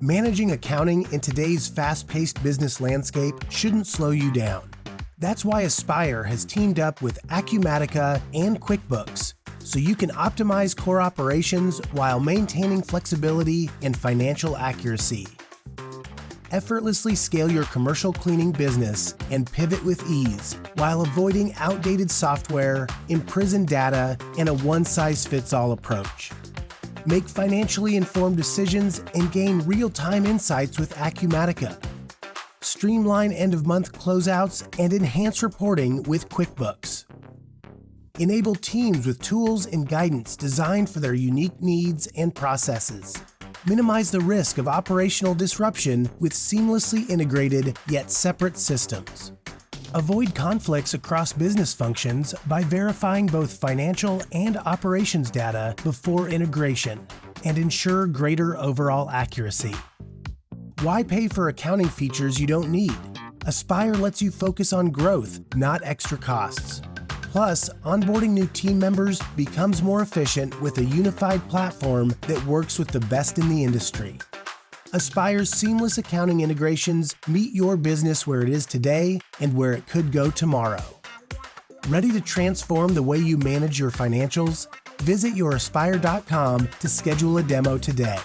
Managing accounting in today's fast-paced business landscape shouldn't slow you down. That's why Aspire has teamed up with Acumatica and QuickBooks, so you can optimize core operations while maintaining flexibility and financial accuracy. Effortlessly scale your commercial cleaning business and pivot with ease while avoiding outdated software, imprisoned data, and a one-size-fits-all approach. Make financially informed decisions and gain real-time insights with Acumatica. Streamline end-of-month closeouts and enhance reporting with QuickBooks. Enable teams with tools and guidance designed for their unique needs and processes. Minimize the risk of operational disruption with seamlessly integrated yet separate systems. Avoid conflicts across business functions by verifying both financial and operations data before integration, and ensure greater overall accuracy. Why pay for accounting features you don't need? Aspire lets you focus on growth, not extra costs. Plus, onboarding new team members becomes more efficient with a unified platform that works with the best in the industry. Aspire's seamless accounting integrations meet your business where it is today and where it could go tomorrow. Ready to transform the way you manage your financials? Visit youraspire.com to schedule a demo today.